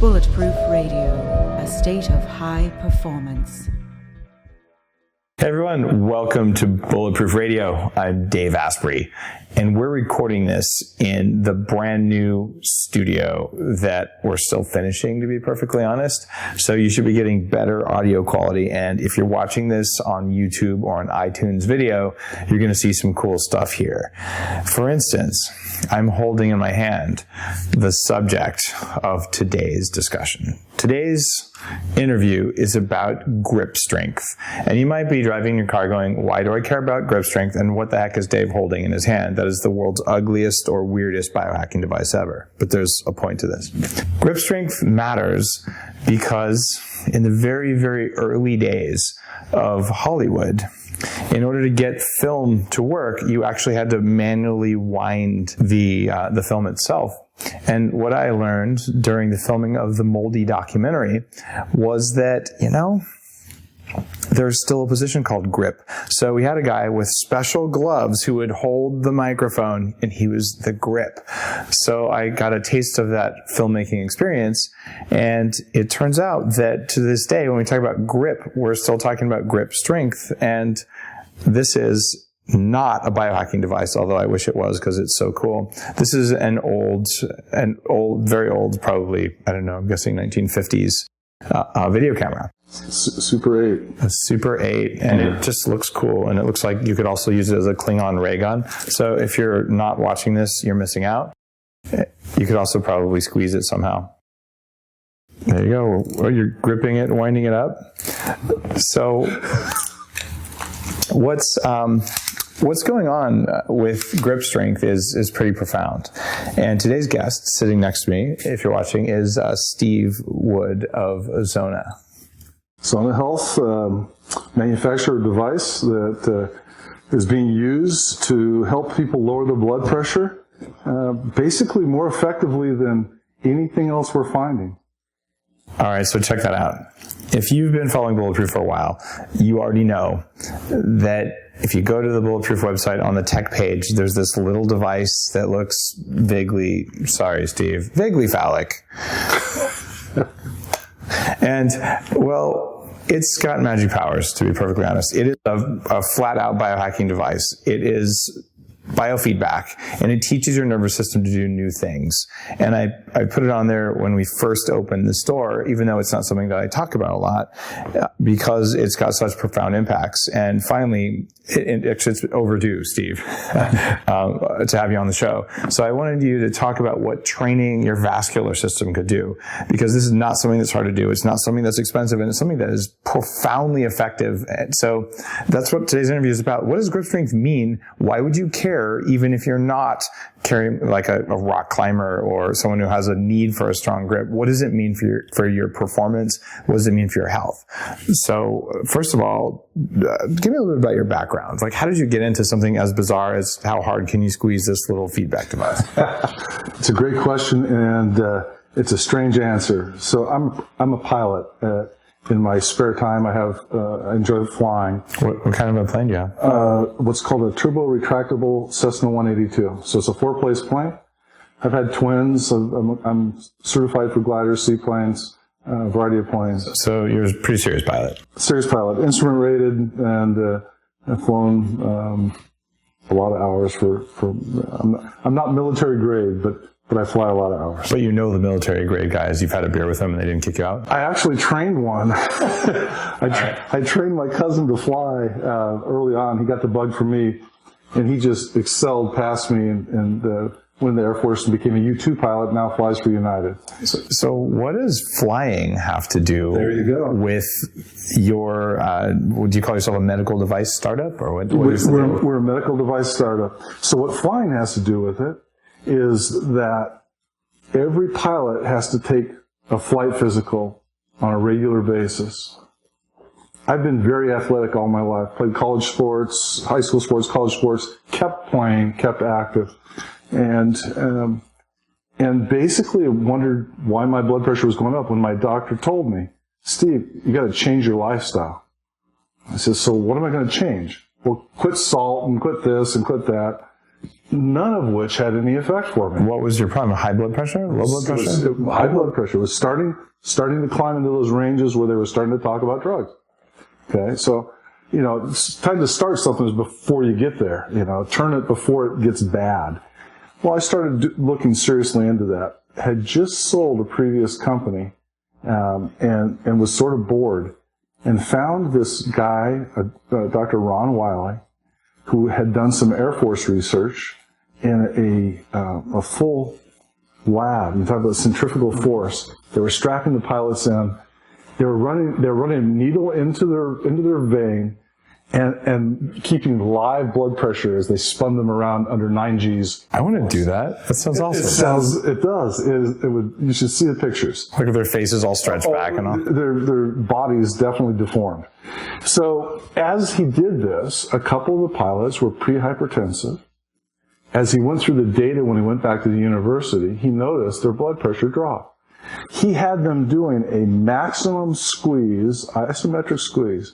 Bulletproof Radio, a state of high performance. Hey everyone, welcome to Bulletproof Radio. I'm Dave Asprey, and we're recording this in the brand new studio that we're still finishing, to be perfectly honest. So you should be getting better audio quality, and if you're watching this on YouTube or on iTunes video, you're going to see some cool stuff here. For instance, I'm holding in my hand the subject of today's discussion. Today's interview is about grip strength. And you might be driving your car going, why do I care about grip strength? And what the heck is Dave holding in his hand? That is the world's ugliest or weirdest biohacking device ever. But there's a point to this. Grip strength matters because in the very, very early days of Hollywood, in order to get film to work, you actually had to manually wind the film itself. And what I learned during the filming of the Moldy documentary was that, there's still a position called grip. So we had a guy with special gloves who would hold the microphone, and he was the grip. So I got a taste of that filmmaking experience, and it turns out that to this day, when we talk about grip, we're still talking about grip strength, and this is not a biohacking device, although I wish it was because it's so cool. This is an old, very old, probably, I don't know, I'm guessing 1950s video camera. Super 8. A Super 8, and it just looks cool, and it looks like you could also use it as a Klingon ray gun. So if you're not watching this, you're missing out. You could also probably squeeze it somehow. There you go. Or you're gripping it and winding it up. So what's going on with grip strength is pretty profound. And today's guest, sitting next to me, if you're watching, is Steve Wood of Zona. Zona Health manufactured a device that is being used to help people lower their blood pressure, basically more effectively than anything else we're finding. All right, so check that out. If you've been following Bulletproof for a while, you already know that if you go to the Bulletproof website on the tech page, there's this little device that looks vaguely phallic. And, well, it's got magic powers, to be perfectly honest. It is a flat-out biohacking device. It is biofeedback, and it teaches your nervous system to do new things. And I put it on there when we first opened the store, even though it's not something that I talk about a lot, because it's got such profound impacts. And finally, it's overdue, Steve, to have you on the show. So I wanted you to talk about what training your vascular system could do, because this is not something that's hard to do. It's not something that's expensive, and it's something that is profoundly effective. And so that's what today's interview is about. What does grip strength mean? Why would you care, even if you're not carrying like a rock climber or someone who has a need for a strong grip? What does it mean for your performance? What does it mean for your health? So first of all, give me a little bit about your background. Like, how did you get into something as bizarre as how hard can you squeeze this little feedback device? It's a great question, and it's a strange answer. So I'm a pilot. In my spare time, I enjoy flying. What kind of a plane do you have? What's called a turbo retractable Cessna 182. So it's a 4-place plane. I've had twins. I'm certified for gliders, seaplanes, a variety of planes. So you're a pretty serious pilot. Serious pilot, instrument rated, and I've flown a lot of hours for I'm not military grade, but I fly a lot of hours. But you know the military grade guys, you've had a beer with them and they didn't kick you out? I actually trained one. I trained my cousin to fly early on. He got the bug from me, and he just excelled past me and went in the Air Force and became a U-2 pilot, now flies for United. So what does flying have to do with your, would you call yourself a medical device startup? Or We're a medical device startup. So what flying has to do with it is that every pilot has to take a flight physical on a regular basis. I've been very athletic all my life, played college sports, high school sports, college sports, kept playing, kept active, and basically wondered why my blood pressure was going up when my doctor told me, Steve, you got to change your lifestyle. I said, so what am I going to change? well, quit salt and quit this and quit that, none of which had any effect for me. What was your problem? High blood pressure? Low blood pressure? High blood pressure. It was starting to climb into those ranges where they were starting to talk about drugs. Okay, so, it's time to start something is before you get there. Turn it before it gets bad. Well, I started looking seriously into that. Had just sold a previous company, and was sort of bored, and found this guy, Dr. Ron Wiley, who had done some Air Force research in a full lab. You talk about centrifugal force. They were strapping the pilots in. They were running a needle into their vein, and keeping live blood pressure as they spun them around under 9 Gs. I want to do that. That sounds awesome. It does. You should see the pictures. Look at their faces all stretched back and all. Their bodies definitely deformed. So as he did this, a couple of the pilots were pre-hypertensive. As he went through the data when he went back to the university, he noticed their blood pressure drop. He had them doing a maximum squeeze, isometric squeeze,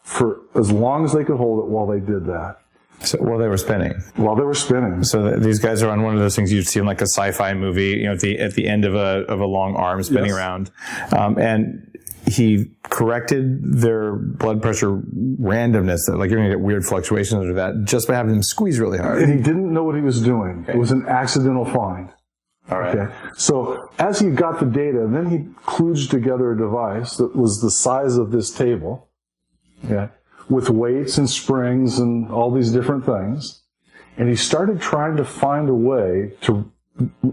for as long as they could hold it while they did that. So while they were spinning. So these guys are on one of those things you'd see in like a sci-fi movie, at the end of a long arm spinning around, and he corrected their blood pressure randomness. Like you're going to get weird fluctuations of that just by having them squeeze really hard. And he didn't know what he was doing. Okay. It was an accidental find. All right. Okay. So as he got the data, then he kludged together a device that was the size of this table. Okay, with weights and springs and all these different things. And he started trying to find a way to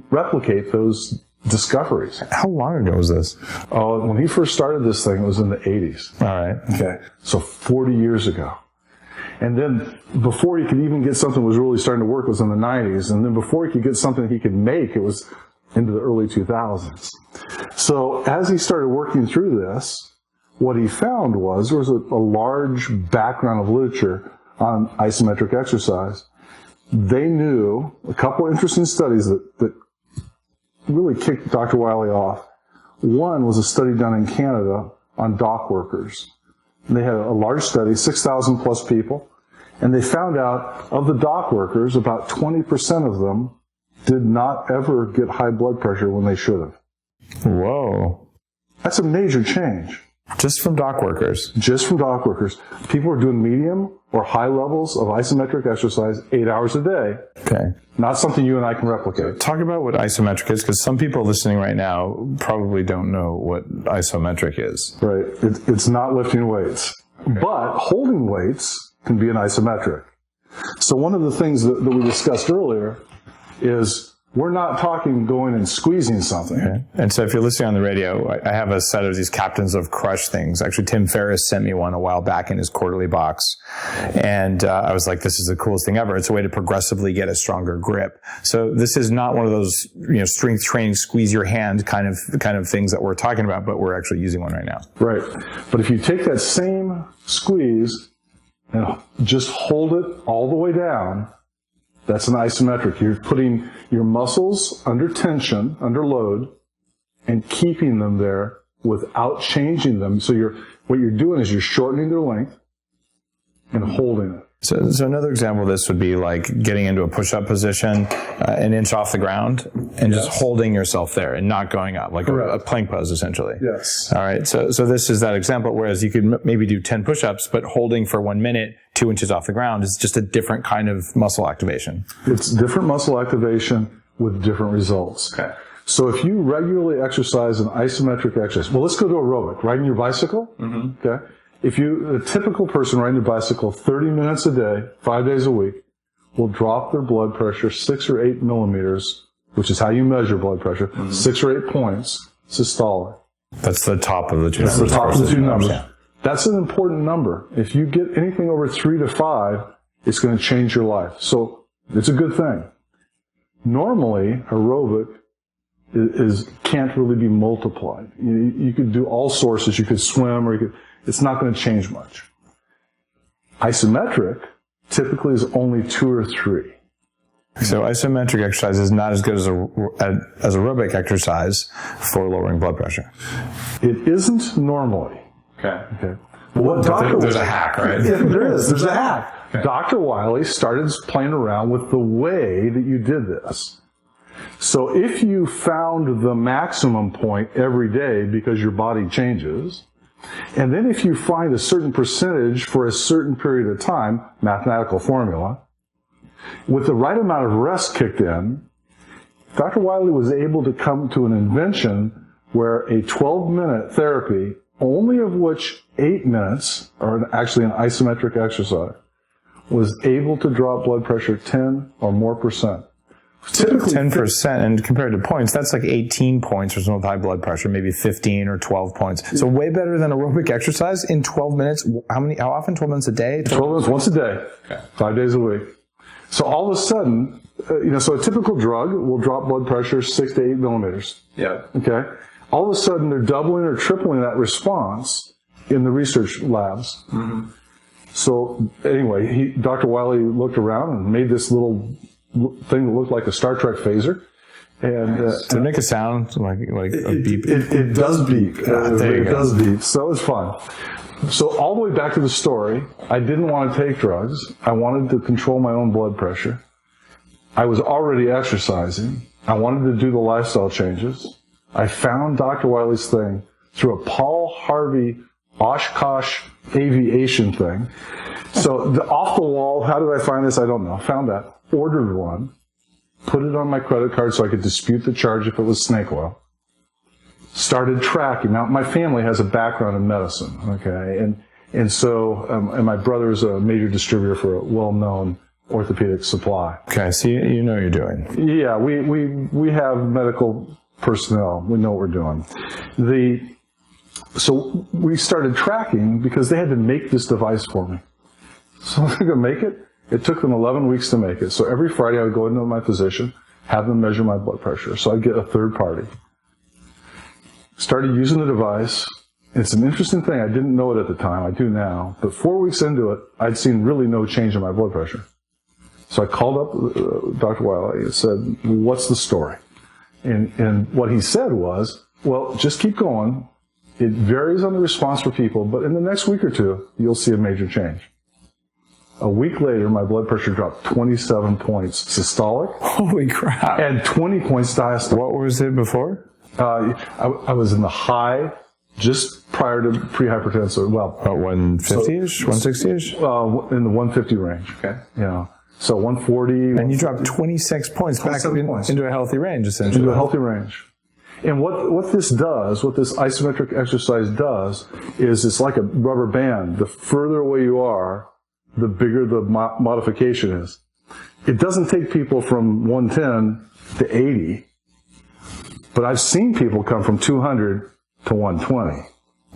replicate those discoveries. How long ago was this? Oh, when he first started this thing, it was in the 80s. All right. Okay, so 40 years ago. And then before he could even get something that was really starting to work, it was in the 90s. And then before he could get something he could make, it was into the early 2000s. So as he started working through this, what he found was there was a large background of literature on isometric exercise. They knew a couple of interesting studies that really kicked Dr. Wiley off. One was a study done in Canada on dock workers. And they had a large study, 6,000 plus people, and they found out of the dock workers, about 20% of them did not ever get high blood pressure when they should have. Whoa. That's a major change. Just from dock workers? Just from dock workers. People are doing medium or high levels of isometric exercise 8 hours a day. Okay. Not something you and I can replicate. Talk about what isometric is, because some people listening right now probably don't know what isometric is. Right. It's not lifting weights. Okay. But holding weights can be an isometric. So one of the things that we discussed earlier is we're not talking going and squeezing something. Okay. And so if you're listening on the radio, I have a set of these Captains of Crush things. Actually, Tim Ferriss sent me one a while back in his quarterly box. And I was like, this is the coolest thing ever. It's a way to progressively get a stronger grip. So this is not one of those, strength training, squeeze your hand kind of things that we're talking about, but we're actually using one right now. Right. But if you take that same squeeze and just hold it all the way down, that's an isometric. You're putting your muscles under tension, under load, and keeping them there without changing them. So what you're doing is you're shortening their length and holding it. So another example of this would be like getting into a push-up position, an inch off the ground, and just holding yourself there and not going up, like a plank pose, essentially. Yes. All right. So this is that example. Whereas you could maybe do 10 push-ups, but holding for 1 minute, 2 inches off the ground is just a different kind of muscle activation. It's different muscle activation with different results. Okay. So if you regularly exercise an isometric exercise, well, let's go to aerobic. Riding your bicycle. Mm-hmm. Okay. If a typical person riding a bicycle 30 minutes a day, 5 days a week, will drop their blood pressure 6 or 8 millimeters, which is how you measure blood pressure, 6 or 8 points systolic. That's the top of the two numbers. That's the top of the two numbers. Yeah. That's an important number. If you get anything over 3 to 5, it's going to change your life. So it's a good thing. Normally, aerobic can't really be multiplied. You could do all sources. You could swim, or it's not going to change much. Isometric typically is only 2 or 3. So isometric exercise is not as good as aerobic exercise for lowering blood pressure. It isn't normally. Okay. Now There's a hack, right? There's a hack. Okay. Dr. Wiley started playing around with the way that you did this. So if you found the maximum point every day because your body changes, and then if you find a certain percentage for a certain period of time, mathematical formula, with the right amount of rest kicked in, Dr. Wiley was able to come to an invention where a 12-minute therapy, only of which 8 minutes, or actually an isometric exercise, was able to drop blood pressure 10 or more percent. Typically 10%, and compared to points, that's like 18 points for someone with high blood pressure, maybe 15 or 12 points. So way better than aerobic exercise in 12 minutes. How often? 12 minutes a day? 12 minutes once a day, okay. 5 days a week. So all of a sudden, so a typical drug will drop blood pressure 6 to 8 millimeters. Yeah. Okay. All of a sudden, they're doubling or tripling that response in the research labs. Mm-hmm. So anyway, Dr. Wiley looked around and made this little thing that looked like a Star Trek phaser. And did it make a sound like a beep? It does beep. It does beep. So it's fun. So all the way back to the story, I didn't want to take drugs. I wanted to control my own blood pressure. I was already exercising. I wanted to do the lifestyle changes. I found Dr. Wiley's thing through a Paul Harvey Oshkosh aviation thing. So off the wall, how did I find this? I don't know. Found that. Ordered one. Put it on my credit card so I could dispute the charge if it was snake oil. Started tracking. Now, my family has a background in medicine, okay? And so, and my brother is a major distributor for a well-known orthopedic supply. Okay, so you know what you're doing. Yeah, we have medical personnel. We know what we're doing. So we started tracking because they had to make this device for me. So they're going to make it. It took them 11 weeks to make it. So every Friday I would go into my physician, have them measure my blood pressure. So I'd get a third party. Started using the device. It's an interesting thing. I didn't know it at the time. I do now. But 4 weeks into it, I'd seen really no change in my blood pressure. So I called up Dr. Wiley and said, what's the story? And what he said was, well, just keep going. It varies on the response for people, but in the next week or two, you'll see a major change. A week later, my blood pressure dropped 27 points systolic. Holy crap. And 20 points diastolic. What was it before? I was in the high just prior to pre-hypertensive. Well, 150-ish? 160-ish? In the 150 range. Okay. So 140. And you dropped 26 points back into a healthy range, essentially. Into a healthy range. And what this does, what this isometric exercise does, is it's like a rubber band. The further away you are, the bigger the modification is. It doesn't take people from 110 to 80, but I've seen people come from 200 to 120.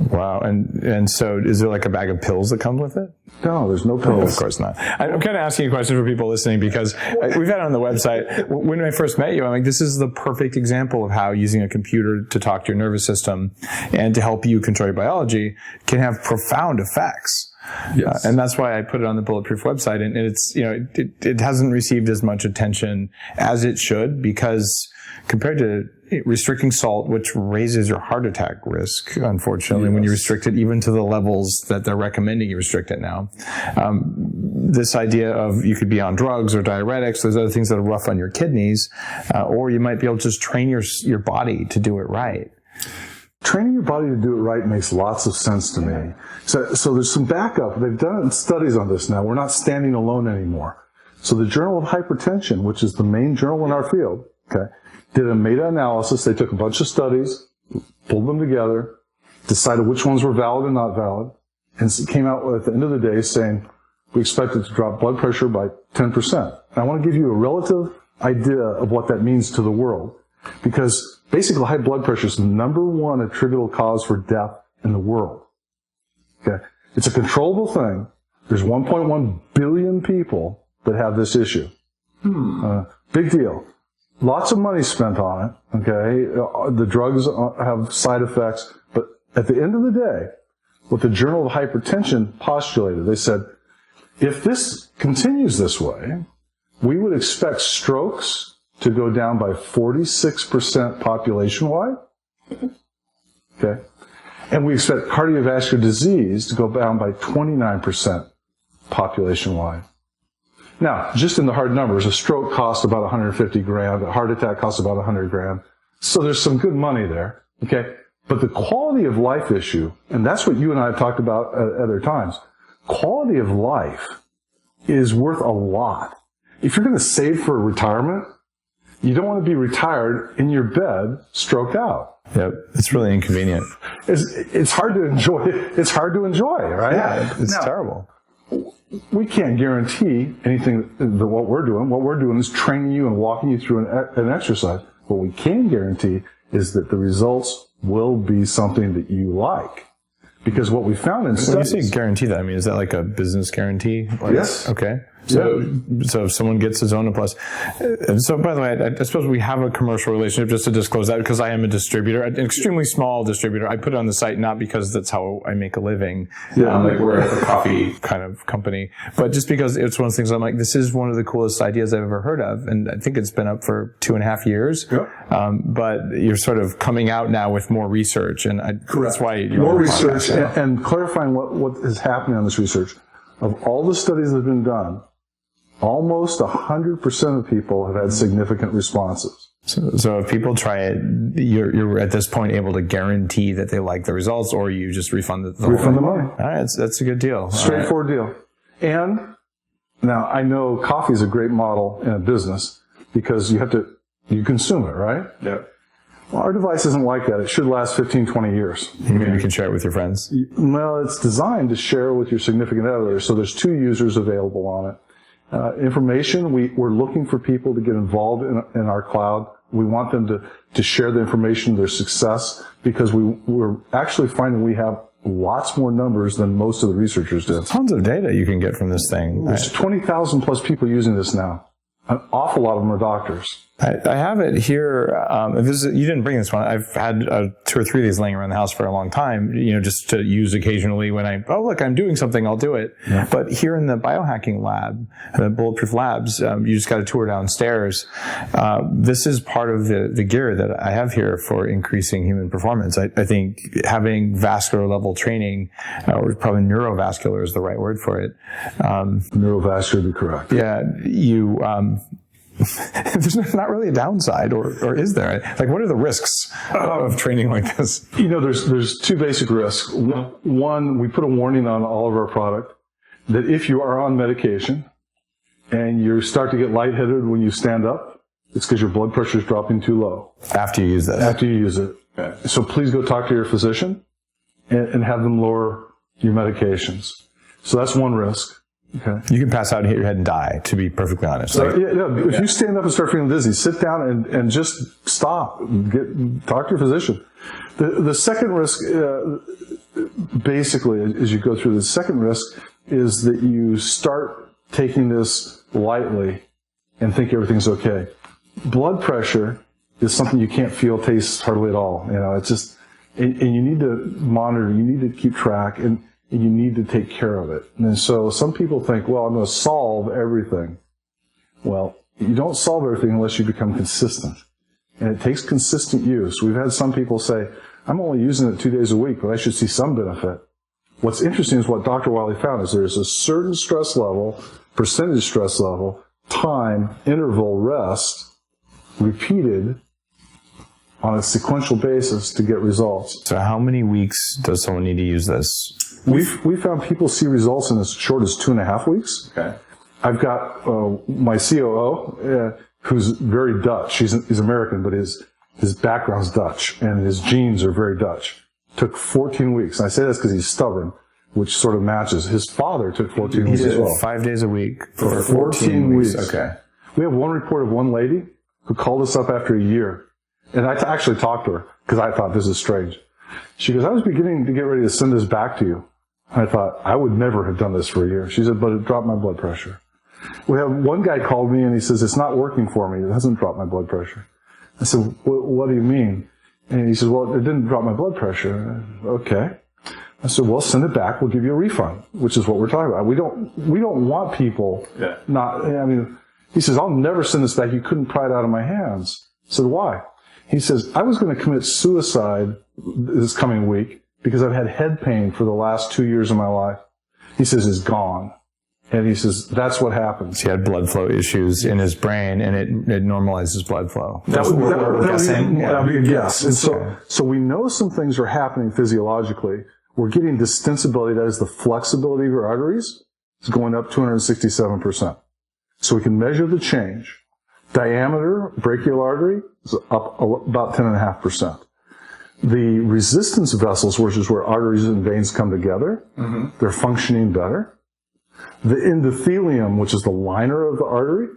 Wow. And so is there like a bag of pills that comes with it? No, there's no pills. Of course not. I'm kind of asking a question for people listening because we've had it on the website. When I first met you, I'm like, this is the perfect example of how using a computer to talk to your nervous system and to help you control your biology can have profound effects. Yes. And that's why I put it on the Bulletproof website. And it's, it hasn't received as much attention as it should because compared to restricting salt, which raises your heart attack risk, unfortunately, when you restrict it even to the levels that they're recommending you restrict it now. This idea of you could be on drugs or diuretics, there's other things that are rough on your kidneys, or you might be able to just train your body to do it right. Training your body to do it right makes lots of sense to me. So there's some backup. They've done studies on this now. We're not standing alone anymore. So the Journal of Hypertension, which is the main journal in our field, okay, did a meta-analysis. They took a bunch of studies, pulled them together, decided which ones were valid and not valid, and came out at the end of the day saying, we expect it to drop blood pressure by 10%. And I want to give you a relative idea of what that means to the world, because basically high blood pressure is the number one attributable cause for death in the world. Okay? It's a controllable thing. There's 1.1 billion people that have this issue. Big deal. Lots of money spent on it, okay? The drugs have side effects, but at the end of the day, what the Journal of Hypertension postulated, they said, if this continues this way, we would expect strokes to go down by 46% population-wide, okay? And we expect cardiovascular disease to go down by 29% population-wide. Now, just in the hard numbers, a stroke costs about 150 grand, a heart attack costs about 100 grand. So there's some good money there, okay? But the quality of life issue, and that's what you and I have talked about at other times, quality of life is worth a lot. If you're going to save for retirement, you don't want to be retired in your bed, stroked out. Yep, it's really inconvenient. It's hard to enjoy. It's hard to enjoy, right? Yeah, it's terrible. We can't guarantee anything that what we're doing. What we're doing is training you and walking you through an exercise. What we can guarantee is that the results will be something that you like. Because what we found in studies... When you say guarantee that, I mean, is that like a business guarantee? Yes. Okay. So if someone gets a Zona Plus, so by the way, I suppose we have a commercial relationship, just to disclose that, because I am a distributor, an extremely small distributor. I put it on the site not because that's how I make a living, like we're a coffee kind of company, but just because it's one of the things I'm like, this is one of the coolest ideas I've ever heard of, and I think it's been up for 2.5 years. Yep. But you're sort of coming out now with more research, and that's why you're more research and clarifying what is happening on this research. Of all the studies that have been done, almost 100% of people have had significant responses. So if people try it, you're at this point able to guarantee that they like the results, or you just refund the money. All right, that's a good deal. Straightforward deal. And now I know coffee is a great model in a business because you consume it, right? Yeah. Well, our device isn't like that. It should last 15, 20 years. Maybe you can share it with your friends. Well, it's designed to share with your significant other. So there's 2 users available on it. Information, we're looking for people to get involved in our cloud. We want them to share the information, their success, because we're actually finding we have lots more numbers than most of the researchers did. Tons of data you can get from this thing. There's 20,000 plus people using this now. An awful lot of them are doctors. I have it here. You didn't bring this one. I've had 2 or 3 of these laying around the house for a long time, just to use occasionally when I'm doing something, I'll do it. Yeah. But here in the biohacking lab, the Bulletproof Labs, you just got a tour downstairs. This is part of the gear that I have here for increasing human performance. I think having vascular level training, or probably neurovascular is the right word for it. Neurovascular would be correct. Yeah, there's not really a downside, or is there? Like, what are the risks of training like this? There's 2 basic risks. One, we put a warning on all of our product that if you are on medication and you start to get lightheaded when you stand up, it's because your blood pressure is dropping too low. After you use this? After you use it. Okay. So please go talk to your physician and have them lower your medications. So that's one risk. Okay. You can pass out and hit your head and die, to be perfectly honest. If you stand up and start feeling dizzy, sit down and just stop. Talk to your physician. The second risk, basically, as you go through, the second risk is that you start taking this lightly and think everything's okay. Blood pressure is something you can't feel, taste hardly at all. It's just, and you need to monitor, you need to keep track, and you need to take care of it. And so some people think, well, I'm going to solve everything. Well, you don't solve everything unless you become consistent. And it takes consistent use. We've had some people say, I'm only using it 2 days a week, but I should see some benefit. What's interesting is what Dr. Wiley found is there's a certain stress level, percentage stress level, time, interval, rest, repeated on a sequential basis to get results. So how many weeks does someone need to use this? We found people see results in as short as 2.5 weeks. Okay. I've got my COO, who's very Dutch. He's American, but his background's Dutch, and his genes are very Dutch. Took 14 weeks. And I say this because he's stubborn, which sort of matches. His father took 14 weeks as well. 5 days a week for 14 weeks. Okay. We have one report of one lady who called us up after a year. And I actually talked to her because I thought this is strange. She goes, I was beginning to get ready to send this back to you. I thought, I would never have done this for a year. She said, but it dropped my blood pressure. We have one guy called me and he says, it's not working for me. It hasn't dropped my blood pressure. I said, what do you mean? And he says, well, it didn't drop my blood pressure. Okay. I said, well, send it back. We'll give you a refund, which is what we're talking about. We don't want people he says, I'll never send this back. You couldn't pry it out of my hands. I said, why? He says, I was going to commit suicide this coming week because I've had head pain for the last 2 years of my life. He says, is gone. And he says, that's what happens. He had blood flow issues in his brain, and it normalizes blood flow. That would be a guess. And so we know some things are happening physiologically. We're getting distensibility, that is the flexibility of your arteries, is going up 267%. So we can measure the change. Diameter, brachial artery, is up about 10.5%. The resistance vessels, which is where arteries and veins come together, they're functioning better. The endothelium, which is the liner of the artery,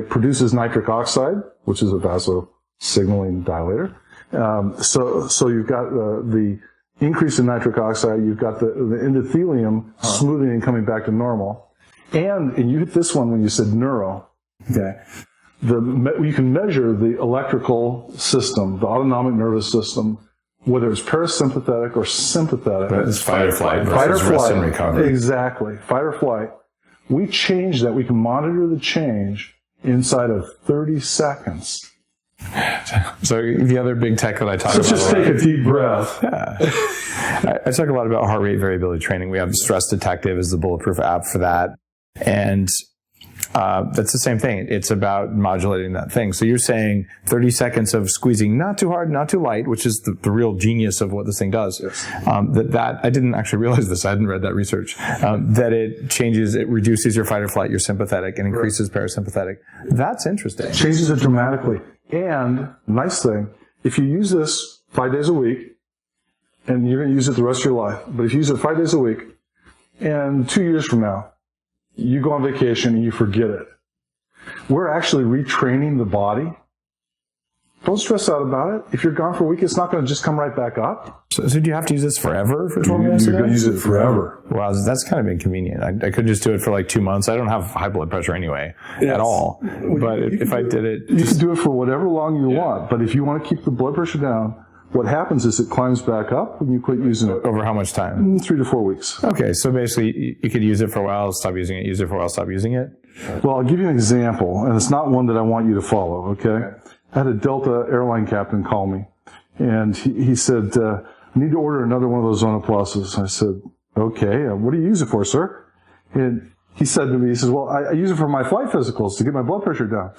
produces nitric oxide, which is a vasosignaling dilator. So you've got the increase in nitric oxide, you've got the endothelium smoothing and coming back to normal. And you hit this one when you said neuro. Okay. You can measure the electrical system, the autonomic nervous system, whether it's parasympathetic or sympathetic. But it's fight or flight versus rest and recovery. Exactly. Fight or flight. We change that. We can monitor the change inside of 30 seconds. So the other big tech that I talk about. So just take a deep breath. Yeah. I talk a lot about heart rate variability training. We have Stress Detective as the Bulletproof app for that. And that's the same thing. It's about modulating that thing. So you're saying 30 seconds of squeezing, not too hard, not too light, which is the real genius of what this thing does. Yes. That I didn't actually realize this. I hadn't read that research. That it reduces your fight or flight, your sympathetic, and increases parasympathetic. That's interesting. It changes it dramatically. And nice thing, if you use this 5 days a week, and you're going to use it the rest of your life, but if you use it 5 days a week, and 2 years from now, you go on vacation and you forget it. We're actually retraining the body. Don't stress out about it. If you're gone for a week, it's not going to just come right back up. So do you have to use this forever for 12 minutes? You're going to use it forever. Wow, that's kind of inconvenient. I could just do it for like 2 months. I don't have high blood pressure anyway at all. But if I did it... You can do it for whatever long you want. But if you want to keep the blood pressure down, what happens is it climbs back up when you quit using it. Over how much time? 3 to 4 weeks. Okay, so basically you could use it for a while, stop using it, use it for a while, stop using it? Well, I'll give you an example, and it's not one that I want you to follow, okay? I had a Delta airline captain call me, and he said, I need to order another one of those Zona Pluses. I said, okay, what do you use it for, sir? And he said to me, he says, well, I use it for my flight physicals to get my blood pressure down.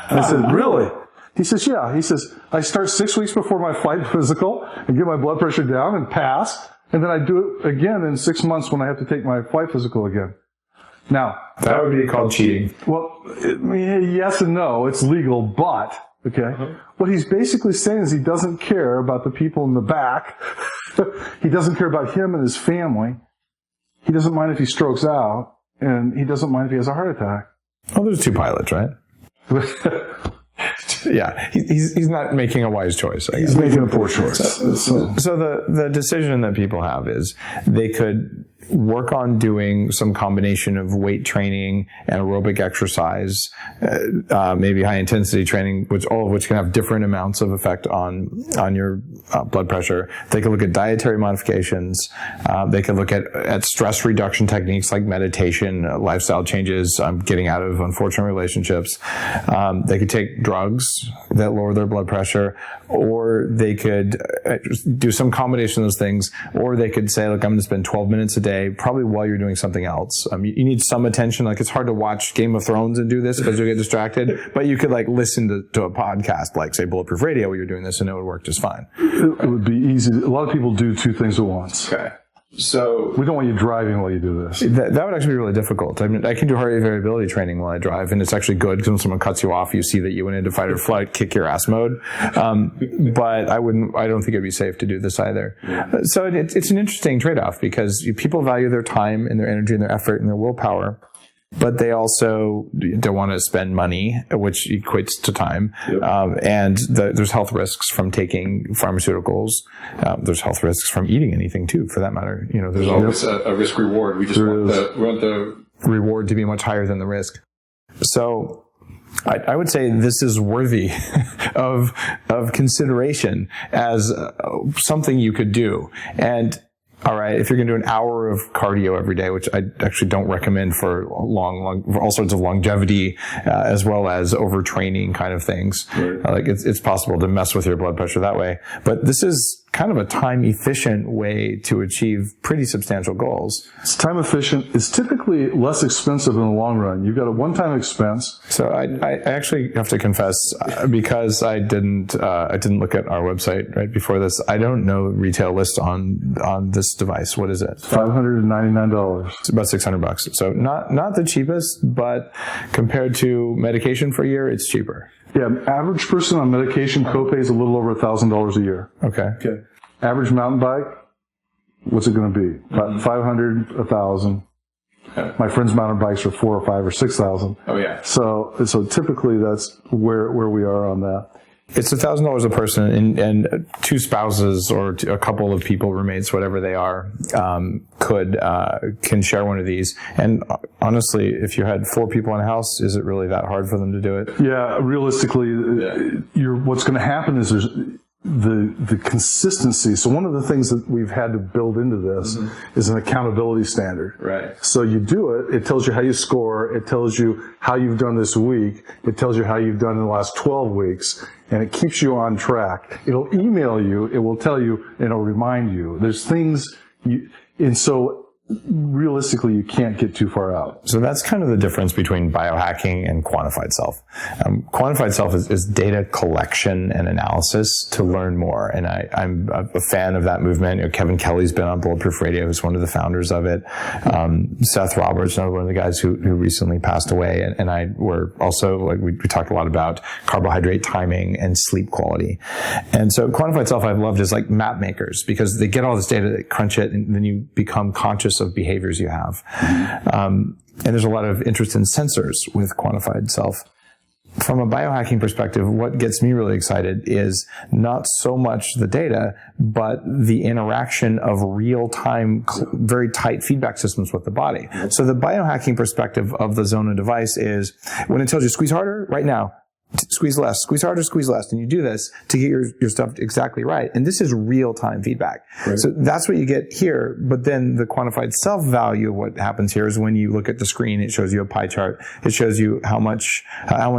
And I said, really? He says, yeah. He says, I start 6 weeks before my flight physical and get my blood pressure down and pass, and then I do it again in 6 months when I have to take my flight physical again. Now, that would be called cheating. Well, yes and no. It's legal, but, okay, what he's basically saying is he doesn't care about the people in the back. He doesn't care about him and his family. He doesn't mind if he strokes out, and he doesn't mind if he has a heart attack. Oh, there's two pilots, right? Yeah, he's not making a wise choice. He's making a poor choice. So the decision that people have is they could work on doing some combination of weight training and aerobic exercise, maybe high intensity training, all of which can have different amounts of effect on your blood pressure. They can look at dietary modifications. They can look at stress reduction techniques like meditation, lifestyle changes, getting out of unfortunate relationships. They could take drugs that lower their blood pressure, or they could do some combination of those things, or they could say, look, I'm going to spend 12 minutes a day, probably while you're doing something else. You need some attention. Like, it's hard to watch Game of Thrones and do this because you get distracted, but you could like listen to a podcast, like say Bulletproof Radio, where you're doing this, and it would work just fine. It would be easy. A lot of people do two things at once. Okay. So we don't want you driving while you do this. That would actually be really difficult. I mean, I can do heart rate variability training while I drive, and it's actually good because when someone cuts you off, you see that you went into fight or flight, kick your ass mode. But I don't think it'd be safe to do this either. Yeah. So it's an interesting trade-off because people value their time and their energy and their effort and their willpower, but they also don't want to spend money, which equates to time. Yep. And there's health risks from taking pharmaceuticals. There's health risks from eating anything too, for that matter. There's always a risk reward. We just want the reward to be much higher than the risk. So I would say this is worthy of consideration as something you could do. And all right, if you're going to do an hour of cardio every day, which I actually don't recommend for for all sorts of longevity, as well as overtraining kind of things, right. Like it's possible to mess with your blood pressure that way. But this is kind of a time-efficient way to achieve pretty substantial goals. It's time efficient. It's typically less expensive in the long run. You've got a one-time expense. So I actually have to confess, because I didn't look at our website right before this. I don't know retail list on this device. What is it? $599. It's about $600. So not the cheapest, but compared to medication for a year, it's cheaper. Yeah, average person on medication copay is a little over $1,000 a year. Okay. Average mountain bike, what's it going to be? $500, $1,000. Okay. My friends' mountain bikes are $4,000 or $5,000 or $6,000. Oh yeah. So typically that's where we are on that. It's $1,000 a person, and two spouses or a couple of people, roommates, whatever they are, can share one of these. And honestly, if you had 4 people in a house, is it really that hard for them to do it? Yeah, realistically, what's going to happen is there's the consistency. So one of the things that we've had to build into this is an accountability standard. Right. So you do it, it tells you how you score, it tells you how you've done this week, it tells you how you've done in the last 12 weeks, and it keeps you on track. It'll email you, it will tell you, and it'll remind you. There's things, and so realistically, you can't get too far out. So that's kind of the difference between biohacking and quantified self. Quantified self is data collection and analysis to learn more. And I'm a fan of that movement. Kevin Kelly's been on Bulletproof Radio, who's one of the founders of it. Seth Roberts, another one of the guys who recently passed away. And I were also, like, we talked a lot about carbohydrate timing and sleep quality. And so quantified self I've loved is like map makers, because they get all this data, they crunch it, and then you become conscious of behaviors you have. And there's a lot of interest in sensors with quantified self. From a biohacking perspective, what gets me really excited is not so much the data, but the interaction of real-time, very tight feedback systems with the body. So the biohacking perspective of the Zona device is when it tells you squeeze harder right now, squeeze less, squeeze harder, squeeze less. And you do this to get your stuff exactly right. And this is real-time feedback. Right. So that's what you get here. But then the quantified self value of what happens here is when you look at the screen, it shows you a pie chart. It shows you how much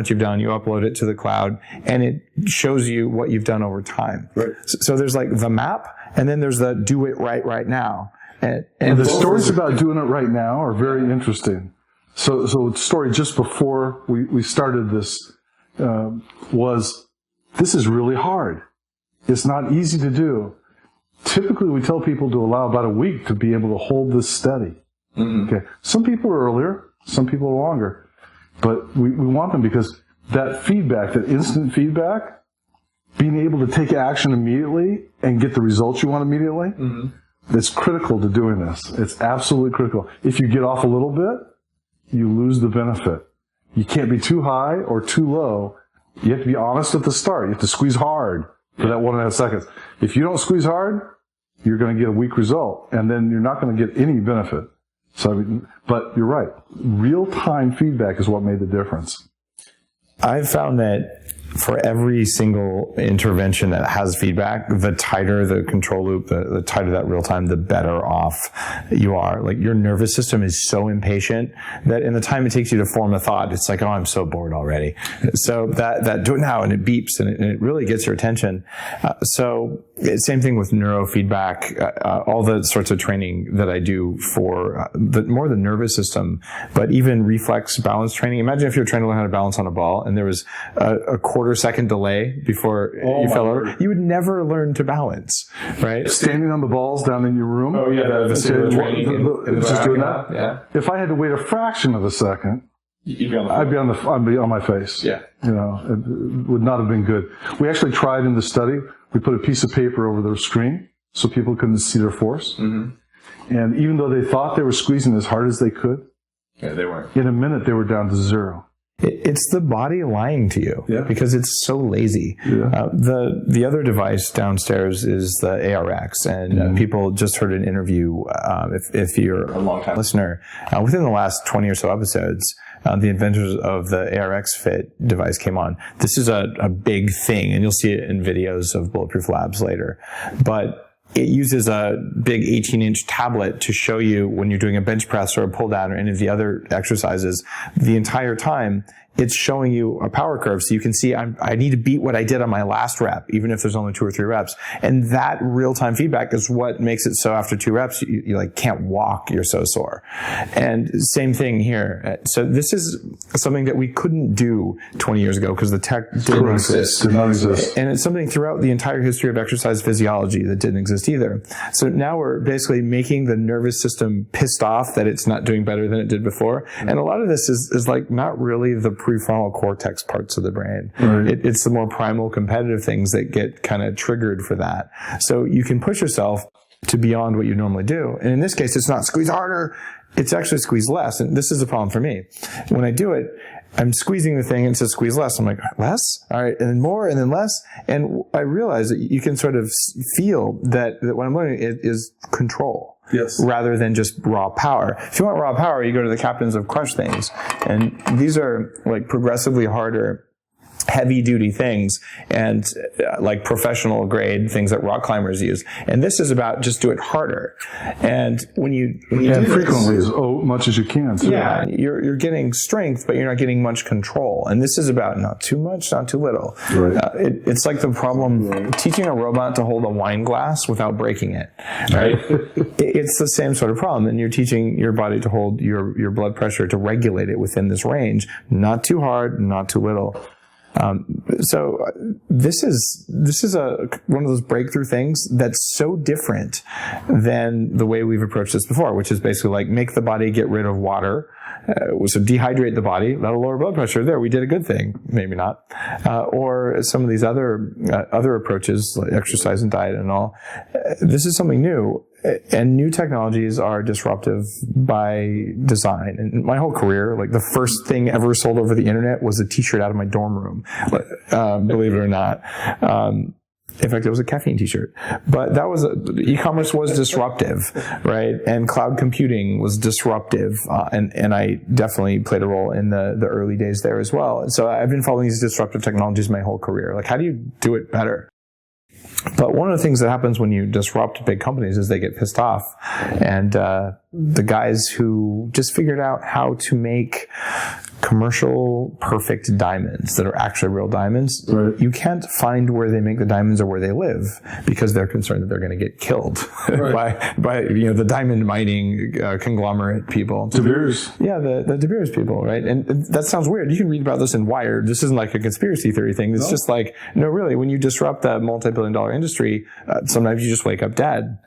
you've done. You upload it to the cloud, and it shows you what you've done over time. Right. So there's like the map, and then there's the do it right now. And the stories about doing it right now are very interesting. So the story just before we started this, was this is really hard. It's not easy to do. Typically, we tell people to allow about a week to be able to hold this steady. Okay. Some people are earlier, some people are longer, but we want them because that feedback, that instant feedback, being able to take action immediately and get the results you want immediately, it's critical to doing this. It's absolutely critical. If you get off a little bit, you lose the benefit. You can't be too high or too low. You have to be honest at the start. You have to squeeze hard for that 1.5 seconds. If you don't squeeze hard, you're going to get a weak result, and then you're not going to get any benefit. So, but you're right. Real-time feedback is what made the difference. I've found that for every single intervention that has feedback, the tighter the control loop, the tighter that real time, the better off you are. Like, your nervous system is so impatient that in the time it takes you to form a thought, it's like, oh, I'm so bored already. So that do it now, and it beeps, and it really gets your attention. So same thing with neurofeedback, all the sorts of training that I do for more the nervous system, but even reflex balance training. Imagine if you're trying to learn how to balance on a ball, and there was a quarter-second delay before you fell over. You would never learn to balance, right? Standing on the balls down in your room. Oh yeah, the vestibular training. Just doing that. Yeah. If I had to wait a fraction of a second, I'd be on my face. Yeah. You know, it would not have been good. We actually tried in the study. We put a piece of paper over their screen so people couldn't see their force. And even though they thought they were squeezing as hard as they could, yeah, they weren't. In a minute, they were down to 0. It's the body lying to you because it's so lazy. Yeah. The other device downstairs is the ARX, and people just heard an interview. If you're a long-time listener, within the last 20 or so episodes, the inventors of the ARX Fit device came on. This is a big thing, and you'll see it in videos of Bulletproof Labs later. But it uses a big 18-inch tablet to show you when you're doing a bench press or a pull down or any of the other exercises the entire time. it's showing you a power curve. So you can see I need to beat what I did on my last rep, even if there's only 2 or 3 reps. And that real-time feedback is what makes it so after 2 reps, you like can't walk, you're so sore. And same thing here. So this is something that we couldn't do 20 years ago because the tech didn't exist. Did not exist. And it's something throughout the entire history of exercise physiology that didn't exist either. So now we're basically making the nervous system pissed off that it's not doing better than it did before. And a lot of this is like not really the prefrontal cortex parts of the brain. Right. It's the more primal competitive things that get kind of triggered for that. So you can push yourself to beyond what you normally do. And in this case, it's not squeeze harder. It's actually squeeze less. And this is a problem for me. When I do it, I'm squeezing the thing and it says squeeze less. I'm like, less? All right. And then more and then less. And I realize that you can sort of feel that what I'm learning is control. Yes. Rather than just raw power. If you want raw power, you go to the captains of crush things. And these are like progressively harder, heavy duty things and like professional grade things that rock climbers use. And this is about just do it harder. And when you do frequently this, as much as you can. So. Yeah, you're getting strength, but you're not getting much control. And this is about not too much, not too little. Right. It's like the problem teaching a robot to hold a wine glass without breaking it. Right. It's the same sort of problem. And you're teaching your body to hold your blood pressure to regulate it within this range, not too hard, not too little. So this is one of those breakthrough things that's so different than the way we've approached this before, which is basically like make the body get rid of water. So dehydrate the body, that'll lower blood pressure. There, we did a good thing. Maybe not. Or some of these other approaches like exercise and diet and all. This is something new. And new technologies are disruptive by design. And my whole career, like the first thing ever sold over the internet was a t-shirt out of my dorm room, believe it or not. In fact, it was a caffeine t-shirt. But that was, e-commerce was disruptive, right? And cloud computing was disruptive. And I definitely played a role in the early days there as well. And so I've been following these disruptive technologies my whole career. Like, how do you do it better? But one of the things that happens when you disrupt big companies is they get pissed off. And the guys who just figured out how to make commercial perfect diamonds that are actually real diamonds, right. You can't find where they make the diamonds or where they live because they're concerned that they're going to get killed right. by the diamond mining conglomerate people. De Beers. Yeah, the De Beers people, right? And that sounds weird. You can read about this in Wired. This isn't like a conspiracy theory thing. It's just like, no, really, when you disrupt that multi-billion-dollar industry, sometimes you just wake up dead.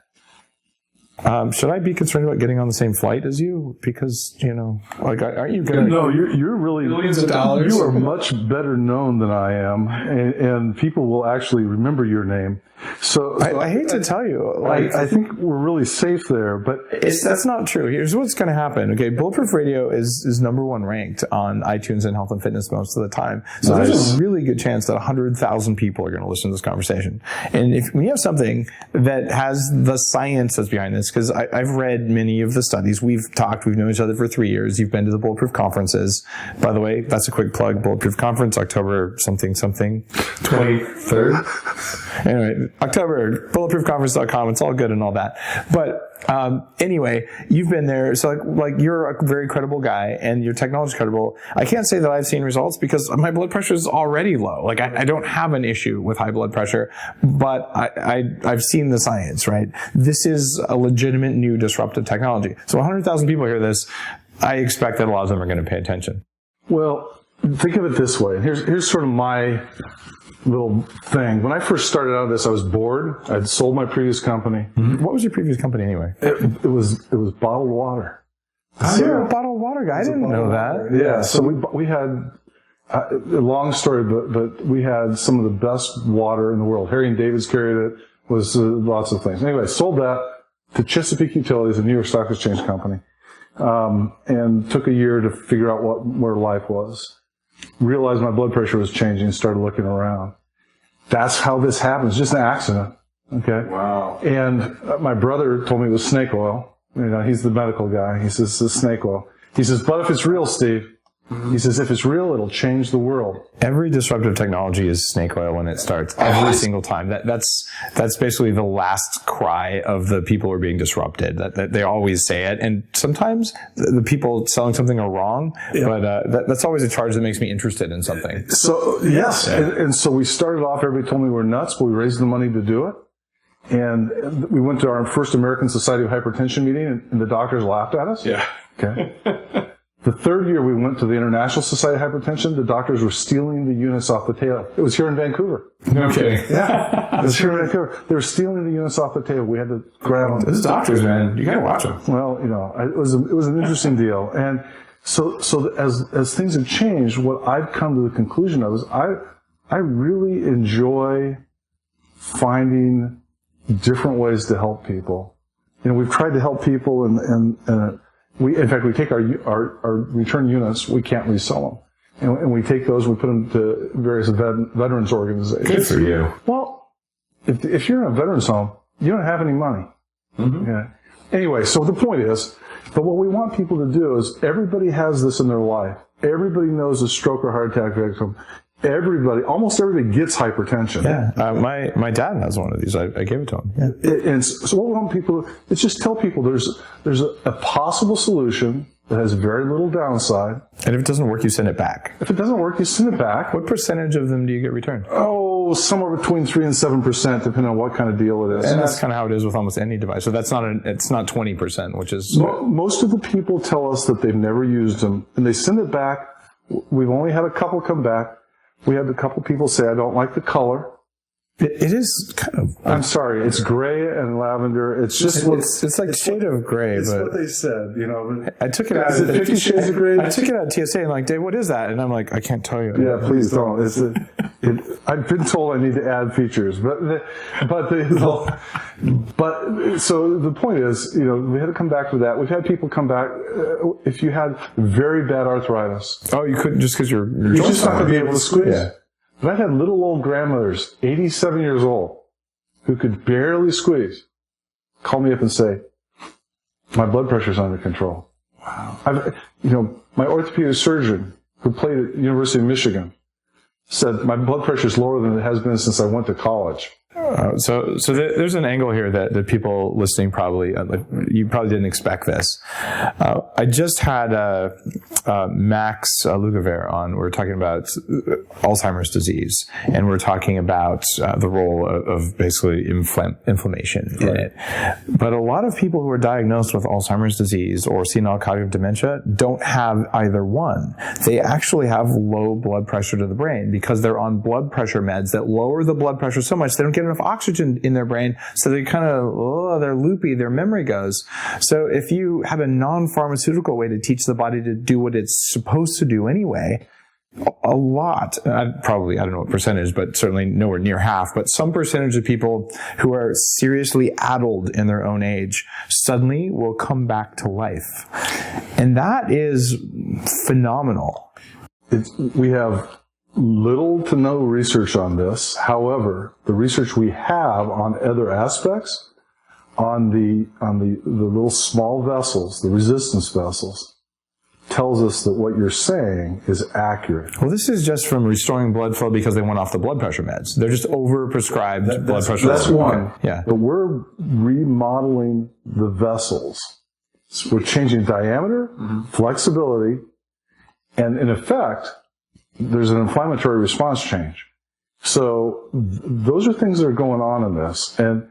Should I be concerned about getting on the same flight as you? Because, like, aren't you going to... No, you're really... Millions of dollars. You are much better known than I am, and people will actually remember your name. So I hate to tell you, like, I think we're really safe there, but that's not true. Here's what's going to happen. Okay, Bulletproof Radio is #1 ranked on iTunes and Health and Fitness most of the time. So There's a really good chance that 100,000 people are going to listen to this conversation. And when you have something that has the science that's behind this, because I've read many of the studies, we've known each other for 3 years. You've been to the Bulletproof conferences. By the way, that's a quick plug. Bulletproof conference, October something 23rd. Anyway, October, bulletproofconference.com. It's all good and all that. But anyway, you've been there. So like you're a very credible guy and your technology is credible. I can't say that I've seen results because my blood pressure is already low. Like I don't have an issue with high blood pressure, but I've seen the science, right? This is a legitimate new disruptive technology. So 100,000 people hear this. I expect that a lot of them are going to pay attention. Well, think of it this way. Here's sort of my little thing. When I first started out of this, I was bored. I'd sold my previous company. Mm-hmm. What was your previous company anyway? It was bottled water. Oh, you're a bottled water guy. I didn't know that. Yeah. So we had a long story, but we had some of the best water in the world. Harry and David's carried it. Was lots of things. Anyway, sold that to Chesapeake Utilities, a New York Stock Exchange company, and took a year to figure out where life was. Realized my blood pressure was changing and started looking around. That's how this happens. Just an accident. Okay. Wow. And my brother told me it was snake oil. He's the medical guy. He says, it's snake oil. He says, but if it's real, Steve, He says, if it's real, it'll change the world. Every disruptive technology is snake oil when it starts. Every single time. That's basically the last cry of the people who are being disrupted. That they always say it, and sometimes the people selling something are wrong. Yeah. But that's always a charge that makes me interested in something. So yes, and so we started off. Everybody told me we were nuts, but we raised the money to do it. And we went to our first American Society of Hypertension meeting, and the doctors laughed at us. Yeah. Okay. The third year we went to the International Society of Hypertension, the doctors were stealing the units off the table. It was here in Vancouver. No kidding. Yeah. It was here in Vancouver. They were stealing the units off the table. We had to grab them. Those doctors, man, you gotta watch them. Well, it was an interesting deal. And so as things have changed, what I've come to the conclusion of is I really enjoy finding different ways to help people. We've tried to help people and in fact, we take our return units, we can't resell them. And we take those, we put them to various veterans organizations. Good for you. Well, if you're in a veterans home, you don't have any money. Mm-hmm. Yeah. Anyway, so the point is, but what we want people to do is, everybody has this in their life. Everybody knows a stroke or heart attack victim. Almost everybody gets hypertension. Yeah, my dad has one of these. I gave it to him. Yeah. And so what we want people to, is just tell people there's a possible solution that has very little downside. And if it doesn't work, you send it back. If it doesn't work, you send it back. What percentage of them do you get returned? Oh, somewhere between 3 and 7%, depending on what kind of deal it is. And that's kind of how it is with almost any device. So it's not 20%, which is... Most of the people tell us that they've never used them, and they send it back. We've only had a couple come back. We had a couple people say, I don't like the color. It is kind of... I'm sorry, it's gray and lavender. It's just... It's like shade of gray, it's but... what they said, I took it out... Is it 50 Shades of Gray? I took it out of TSA and like, Dave, what is that? And I'm like, I can't tell you. Yeah, please don't. I've been told I need to add features, but so the point is, we had to come back to that. We've had people come back if you had very bad arthritis. Oh, you couldn't just because you're just not going to be able to squeeze. Yeah. But I've had little old grandmothers, 87 years old, who could barely squeeze, call me up and say, my blood pressure's under control. Wow. My orthopedic surgeon, who played at the University of Michigan, said my blood pressure is lower than it has been since I went to college. So there's an angle here that people listening probably, you probably didn't expect this. I just had Max Lugaver on. We were talking about Alzheimer's disease, and we're talking about the role of basically inflammation in it. But a lot of people who are diagnosed with Alzheimer's disease or senile cognitive dementia don't have either one. They actually have low blood pressure to the brain because they're on blood pressure meds that lower the blood pressure so much they don't get enough oxygen in their brain, so they kind of, they're loopy, their memory goes. So if you have a non-pharmaceutical way to teach the body to do what it's supposed to do anyway, a lot, I don't know what percentage, but certainly nowhere near half, but some percentage of people who are seriously addled in their own age suddenly will come back to life. And that is phenomenal. We have little to no research on this. However, the research we have on other aspects, on the little small vessels, the resistance vessels, tells us that what you're saying is accurate. Well, this is just from restoring blood flow because they went off the blood pressure meds. They're just over-prescribed blood pressure meds. That's one. Yeah. But we're remodeling the vessels. So we're changing diameter, flexibility, and in effect, there's an inflammatory response change. So those are things that are going on in this. And,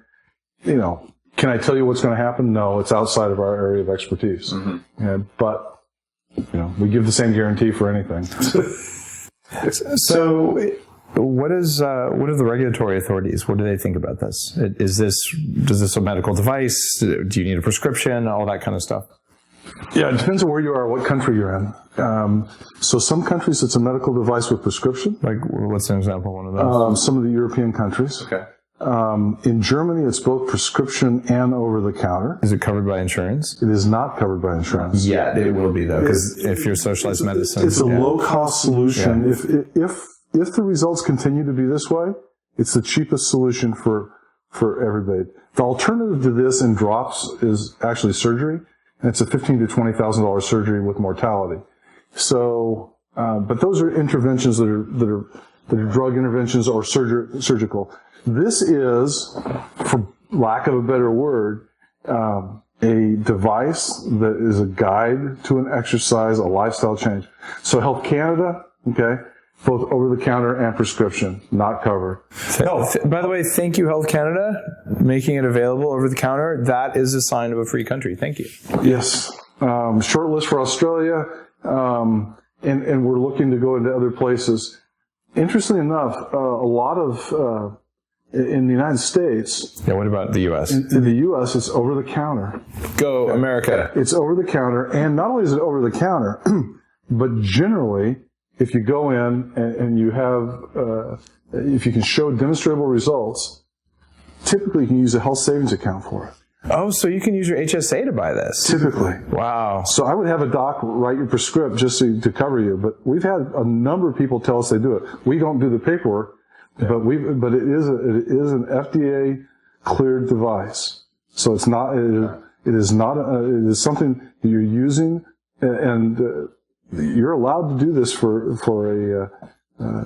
can I tell you what's going to happen? No, it's outside of our area of expertise. But, we give the same guarantee for anything. So what are the regulatory authorities? What do they think about this? Is this a medical device? Do you need a prescription? All that kind of stuff? Yeah, it depends on where you are, what country you're in. So some countries it's a medical device with prescription. Like, what's an example of one of those? Some of the European countries. Okay. In Germany, it's both prescription and over-the-counter. Is it covered by insurance? It is not covered by insurance. Yeah, it will be, though, because if you're socialized medicine... It's a low-cost solution. Yeah. If the results continue to be this way, it's the cheapest solution for everybody. The alternative to this in drops is actually surgery. And it's a $15,000 to $20,000 surgery with mortality. So, but those are interventions that are drug interventions or surgical. This is, for lack of a better word, a device that is a guide to an exercise, a lifestyle change. So Health Canada, okay, both over-the-counter and prescription, not covered. By the way, thank you, Health Canada, making it available over the counter. That is a sign of a free country. Thank you. Yes. Short list for Australia, and we're looking to go into other places. Interestingly enough, a lot of in the United States. Yeah, what about the U.S.? In the U.S., it's over the counter. Go, America. It's over the counter, and not only is it over the counter, but generally, if you go in and you have, if you can show demonstrable results, typically you can use a health savings account for it. Oh, so you can use your HSA to buy this? Typically. Wow. So I would have a doc write your prescript just to cover you, but we've had a number of people tell us they do it. We don't do the paperwork, but it is an FDA cleared device. So it's not, it is something that you're using, and you're allowed to do this for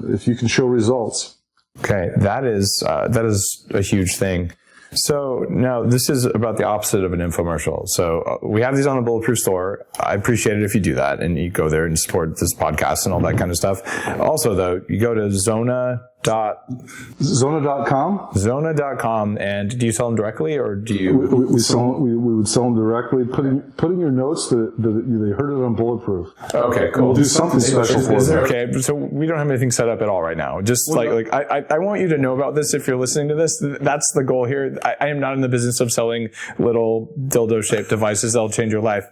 if you can show results. Okay, that is a huge thing. So now this is about the opposite of an infomercial. So we have these on the Bulletproof store. I appreciate it if you do that and you go there and support this podcast and all that kind of stuff. Also, though, you go to Zona.com. And do you sell them directly, or do you? We would sell them directly. Put in your notes that they heard it on Bulletproof. Okay, cool. We'll do something special for them. Okay, so we don't have anything set up at all right now. Just I want you to know about this if you're listening to this. That's the goal here. I am not in the business of selling little dildo-shaped devices that'll change your life.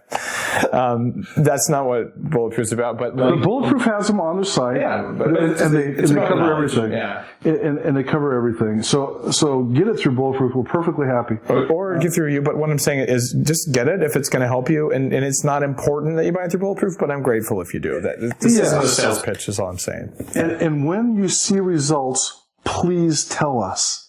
That's not what Bulletproof is about. But Bulletproof has them on their site, and they cover everything. Yeah. And they cover everything. So get it through Bulletproof. We're perfectly happy. Or get through you. But what I'm saying is just get it if it's going to help you. And it's not important that you buy it through Bulletproof, but I'm grateful if you do. This isn't a sales pitch, is all I'm saying. And when you see results, please tell us.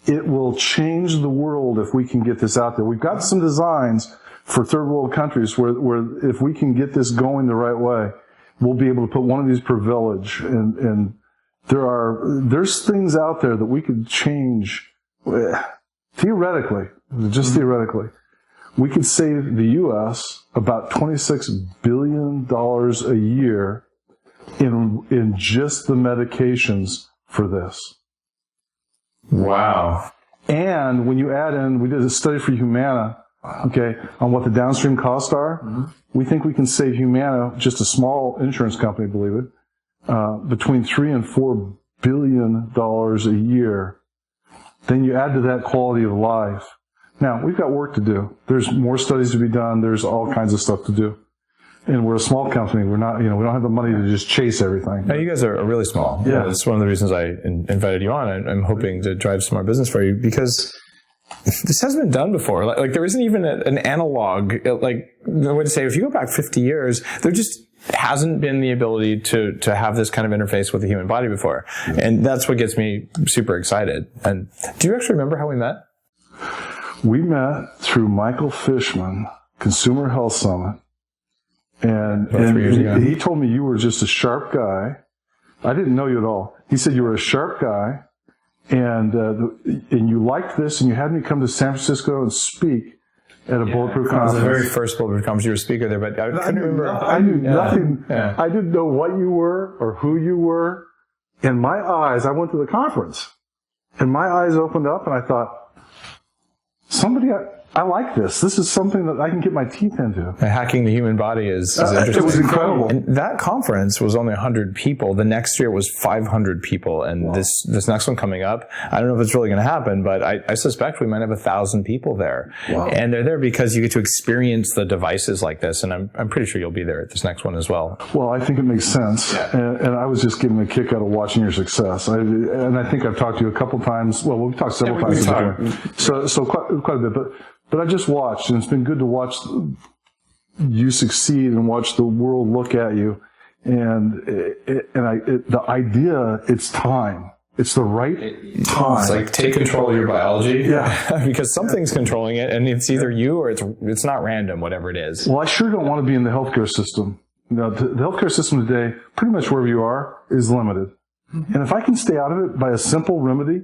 It will change the world if we can get this out there. We've got some designs for third world countries where if we can get this going the right way, we'll be able to put one of these per village, and there's things out there that we could change theoretically, just theoretically. We could save the U.S. about $26 billion a year in just the medications for this. Wow. And when you add in, we did a study for Humana, okay, on what the downstream costs are. Mm-hmm. We think we can save Humana, just a small insurance company, believe it, between $3 and $4 billion a year. Then you add to that quality of life. Now, we've got work to do. There's more studies to be done. There's all kinds of stuff to do. And we're a small company. We're not, we don't have the money to just chase everything. No, you guys are really small. Yeah. That's one of the reasons I invited you on. I'm hoping to drive some more business for you, because this hasn't been done before. Like there isn't even an analog. Like, the way to say, if you go back 50 years, there just hasn't been the ability to have this kind of interface with the human body before. And that's what gets me super excited. And do you actually remember how we met? We met through Michael Fishman, Consumer Health Summit. And 3 years ago. He told me you were just a sharp guy. I didn't know you at all. He said you were a sharp guy, and you liked this, and you had me come to San Francisco and speak at a Bulletproof conference. It was the very first Bulletproof conference. You were a speaker there, but I couldn't remember. I knew nothing. Yeah. I didn't know what you were or who you were. And my eyes, I went to the conference, and my eyes opened up, and I thought, I like this. This is something that I can get my teeth into. Hacking the human body is interesting. It was incredible. And that conference was only 100 people. The next year was 500 people. And wow. This next one coming up, I don't know if it's really going to happen, but I suspect we might have 1,000 people there. Wow. And they're there because you get to experience the devices like this. And I'm pretty sure you'll be there at this next one as well. Well, I think it makes sense. Yeah. And I was just getting a kick out of watching your success. And I think I've talked to you a couple times. Well, we've talked several times. So quite a bit. But I just watched, and it's been good to watch you succeed and watch the world look at you. And the idea, it's time. It's the right time. It's like take control of your biology. Yeah. Because something's controlling it, and it's either you or it's not random, whatever it is. Well, I sure don't want to be in the healthcare system. the healthcare system today, pretty much wherever you are, is limited. And if I can stay out of it by a simple remedy,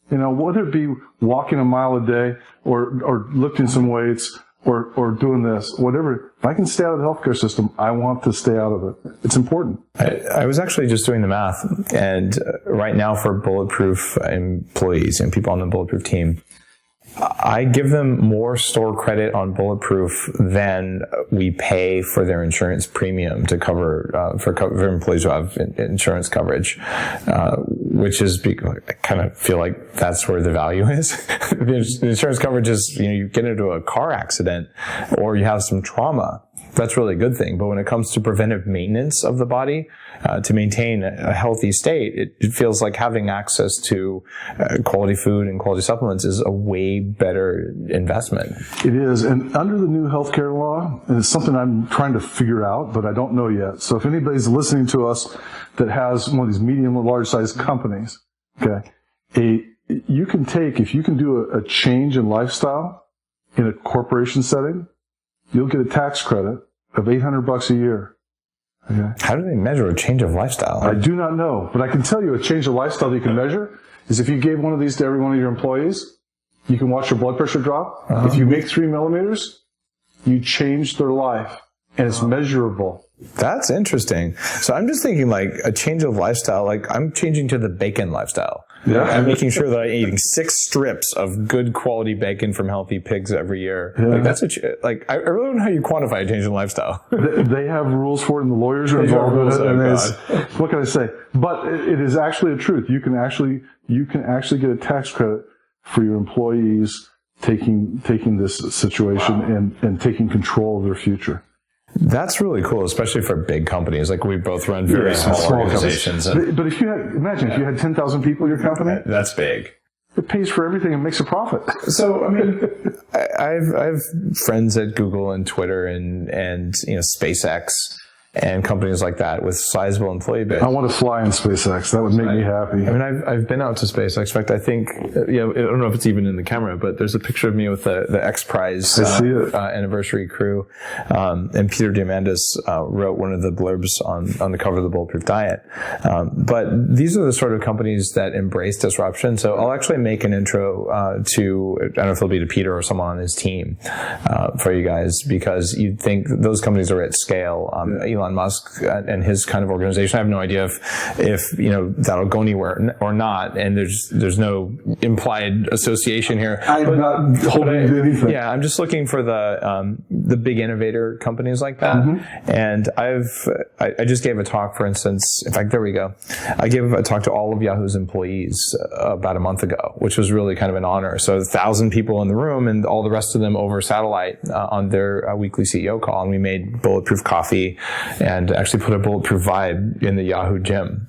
whether it be walking a mile a day or lifting some weights or doing this, whatever, if I can stay out of the healthcare system, I want to stay out of it. It's important. I was actually just doing the math, and right now for Bulletproof employees and people on the Bulletproof team, I give them more store credit on Bulletproof than we pay for their insurance premium to cover for employees who have insurance coverage, which is I kind of feel like that's where the value is. The insurance coverage is you get into a car accident or you have some trauma. That's really a good thing. But when it comes to preventive maintenance of the body, to maintain a healthy state, it feels like having access to quality food and quality supplements is a way better investment. It is. And under the new healthcare law, and it's something I'm trying to figure out, but I don't know yet. So if anybody's listening to us that has one of these medium or large size companies, okay, if you can do a change in lifestyle in a corporation setting, you'll get a tax credit of $800 a year. Okay. How do they measure a change of lifestyle? I do not know, but I can tell you a change of lifestyle that you can measure is if you gave one of these to every one of your employees, you can watch your blood pressure drop. Uh-huh. If you make 3 millimeters, you change their life, and it's measurable. That's interesting. So I'm just thinking like a change of lifestyle, like I'm changing to the bacon lifestyle. Yeah. I'm making sure that I'm eating 6 strips of good quality bacon from healthy pigs every year. Yeah. Like that's I really don't know how you quantify a change in lifestyle. They have rules for it, and the lawyers are involved in it. What can I say? But it is actually a truth. You can actually get a tax credit for your employees taking this situation and taking control of their future. That's really cool, especially for big companies. Like we both run very small organizations. But if you had 10,000 people in your company, that's big. It pays for everything and makes a profit. So I mean, I have friends at Google and Twitter and SpaceX and companies like that with sizable employee base. I want to fly in SpaceX. That would make me happy. I mean, I've been out to SpaceX. In fact, I think, I don't know if it's even in the camera, but there's a picture of me with the X Prize anniversary crew. And Peter Diamandis wrote one of the blurbs on the cover of the Bulletproof Diet. But these are the sort of companies that embrace disruption. So I'll actually make an intro to, I don't know if it'll be to Peter or someone on his team for you guys, because you'd think those companies are at scale. Elon Musk and his kind of organization. I have no idea if that'll go anywhere or not, and there's no implied association here. I'm not holding anything. Yeah, I'm just looking for the big innovator companies like that. Mm-hmm. And I just gave a talk, for instance. In fact, there we go. I gave a talk to all of Yahoo's employees about a month ago, which was really kind of an honor. So 1,000 people in the room, and all the rest of them over satellite on their weekly CEO call, and we made Bulletproof coffee and actually put a Bulletproof vibe in the Yahoo gym.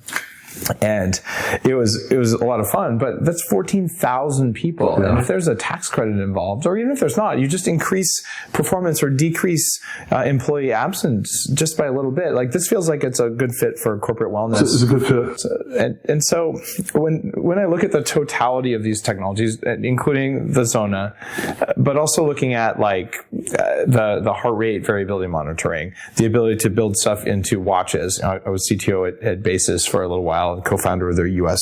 And it was a lot of fun, but that's 14,000 people. Yeah. And if there's a tax credit involved, or even if there's not, you just increase performance or decrease employee absence just by a little bit. Like this feels like it's a good fit for corporate wellness. It's a good fit. So when I look at the totality of these technologies, including the Zona, but also looking at like the heart rate variability monitoring, the ability to build stuff into watches. I was CTO at Basis for a little while, co-founder of their U.S.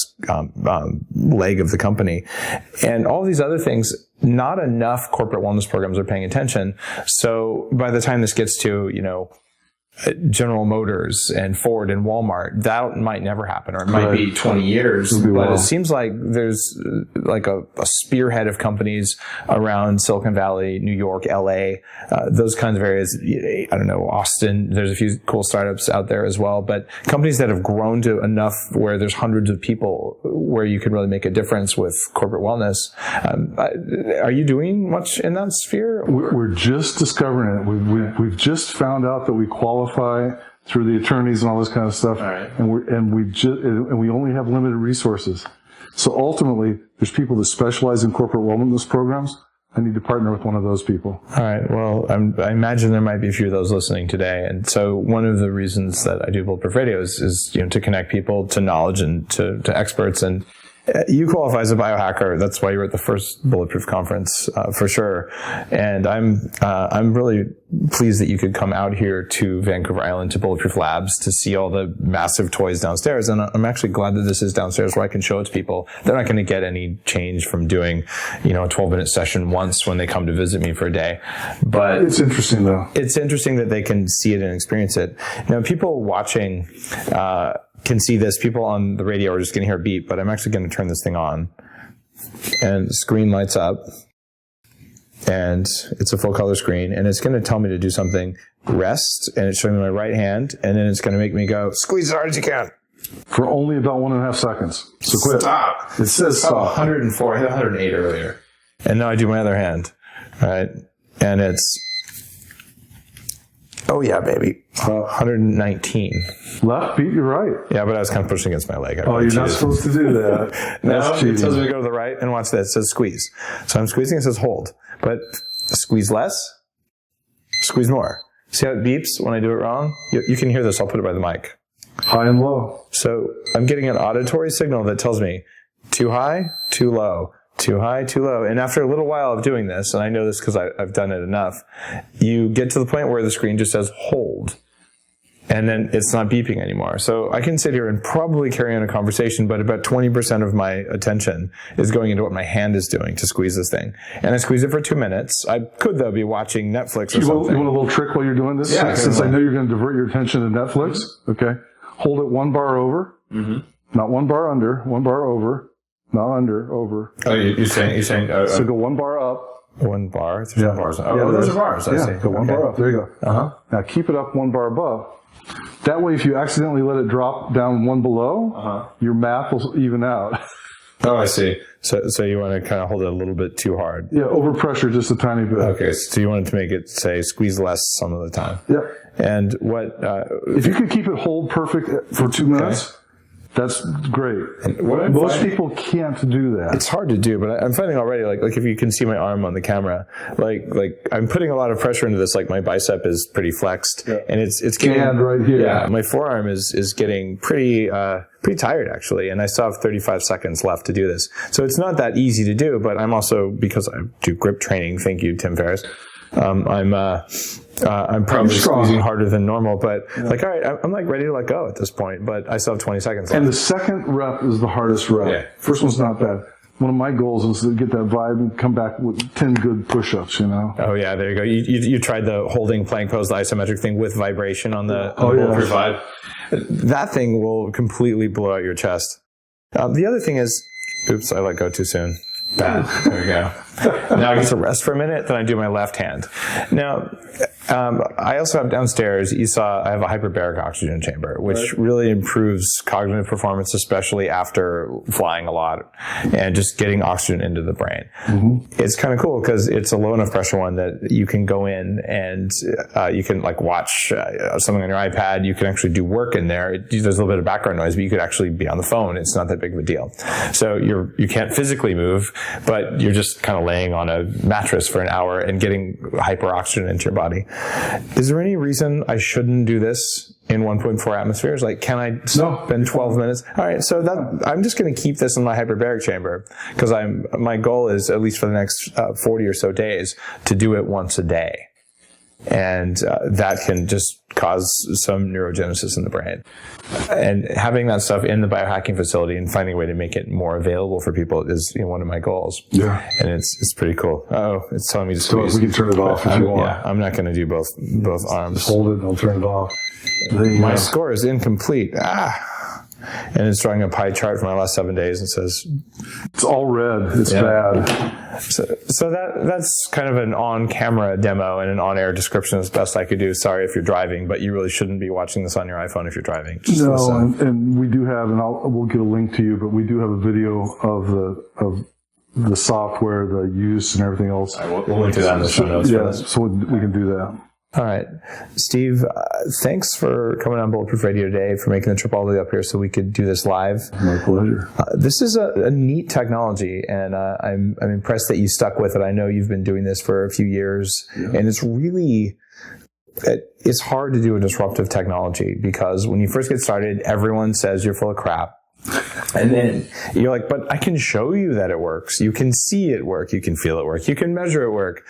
leg of the company. And all these other things, not enough corporate wellness programs are paying attention. So by the time this gets to, General Motors and Ford and Walmart, that might never happen, or it might be 20 years. But it seems like there's like a spearhead of companies around Silicon Valley, New York, LA, those kinds of areas. I don't know, Austin, there's a few cool startups out there as well, but companies that have grown to enough where there's hundreds of people where you can really make a difference with corporate wellness. Are you doing much in that sphere? We're just discovering it. We've just found out that we qualify through the attorneys and all this kind of stuff, right. and we only have limited resources. So ultimately, there's people that specialize in corporate wellness programs. I need to partner with one of those people. All right. Well, I imagine there might be a few of those listening today, and so one of the reasons that I do Bulletproof Radio is to connect people to knowledge and to experts. And You qualify as a biohacker. That's why you were at the first Bulletproof conference, for sure. And I'm really pleased that you could come out here to Vancouver Island to Bulletproof Labs to see all the massive toys downstairs. And I'm actually glad that this is downstairs where I can show it to people. They're not going to get any change from doing, a 12-minute session once when they come to visit me for a day. But it's interesting, though. It's interesting that they can see it and experience it. Now, people watching, can see this. People on the radio are just going to hear a beep, but I'm actually going to turn this thing on. And the screen lights up. And it's a full color screen. And it's going to tell me to do something. Rest. And it's showing me my right hand. And then it's going to make me go, squeeze as hard as you can. For only about 1.5 seconds. So quit. Stop. It says stop. 104. I hit 108 earlier. And now I do my other hand. All right. And it's, oh yeah, baby. 119. Left beat your right. Yeah, but I was kind of pushing against my leg. You're not supposed to do that. No, That's cheating. it tells me to go to the right, and watch that. It says squeeze. So I'm squeezing, it says hold. But squeeze less, squeeze more. See how it beeps when I do it wrong? You can hear this. I'll put it by the mic. High and low. So I'm getting an auditory signal that tells me too high, too low. Too high, too low. And after a little while of doing this, and I know this because I've done it enough, you get to the point where the screen just says hold. And then it's not beeping anymore. So I can sit here and probably carry on a conversation, but about 20% of my attention is going into what my hand is doing to squeeze this thing. And I squeeze it for 2 minutes. I could, though, be watching Netflix or something. You want a little trick while you're doing this? Yeah. Since I know you're going to divert your attention to Netflix. Okay. Hold it 1 bar over. Mm-hmm. Not 1 bar under. 1 bar over. Not under, over. Oh, you're saying. So go 1 bar up. 1 bar. There's no bars. Oh, yeah, those are bars. I see. Go 1 bar up. There you go. Uh-huh. Now keep it up 1 bar above. That way, if you accidentally let it drop down 1 below, your math will even out. Oh, I see. So you want to kind of hold it a little bit too hard. Yeah, overpressure just a tiny bit. Okay, so you wanted to make it say squeeze less some of the time. Yep. And what? If you could keep it hold perfect for 2 minutes. That's great. Most people can't do that. It's hard to do, but I'm finding already, like if you can see my arm on the camera, like I'm putting a lot of pressure into this. Like my bicep is pretty flexed, and it's getting hand right here. Yeah, my forearm is getting pretty tired actually, and I still have 35 seconds left to do this. So it's not that easy to do, but I'm also, because I do grip training. Thank you, Tim Ferriss. I'm probably squeezing harder than normal, but all right, I'm like ready to let go at this point, but I still have 20 seconds left. And the second rep is the hardest rep. Yeah. First one's not bad. One of my goals is to get that vibe and come back with 10 good push-ups, Oh, yeah, there you go. You tried the holding plank pose, the isometric thing with vibration on the Bulletproof Vibe. That thing will completely blow out your chest. The other thing is, oops, I let go too soon. Bad. There we go. Now I get to rest for a minute, then I do my left hand. Now, I also have downstairs, you saw, I have a hyperbaric oxygen chamber, which really improves cognitive performance, especially after flying a lot and just getting oxygen into the brain. Mm-hmm. It's kind of cool because it's a low enough pressure one that you can go in and you can watch something on your iPad. You can actually do work in there. There's a little bit of background noise, but you could actually be on the phone. It's not that big of a deal. So you can't physically move, but you're just kind of laying on a mattress for an hour and getting hyperoxygen into your body. Is there any reason I shouldn't do this in 1.4 atmospheres? Can I spend 12 minutes? All right, so I'm just going to keep this in my hyperbaric chamber because my goal is, at least for the next 40 or so days, to do it once a day. And that can just cause some neurogenesis in the brain. And having that stuff in the biohacking facility and finding a way to make it more available for people is one of my goals. Yeah. And it's pretty cool. Oh, it's telling me to squeeze. So we can turn it off if you want. Yeah, I'm not going to do both arms. Just hold it and I'll turn it off. My score is incomplete. And it's drawing a pie chart for my last 7 days and says it's all red. It's bad. So that's kind of an on-camera demo and an on-air description as best I could do. Sorry if you're driving, but you really shouldn't be watching this on your iPhone if you're driving. And we do have, and we'll get a link to you, but we do have a video of the software, the use, and everything else. We'll link to that in the show notes. Yeah, so we can do that. All right. Steve, thanks for coming on Bulletproof Radio today, for making the trip all the way up here so we could do this live. My pleasure. This is a neat technology, and I'm impressed that you stuck with it. I know you've been doing this for a few years, and it's hard to do a disruptive technology because when you first get started, everyone says you're full of crap. And then you're like, but I can show you that it works. You can see it work. You can feel it work. You can measure it work.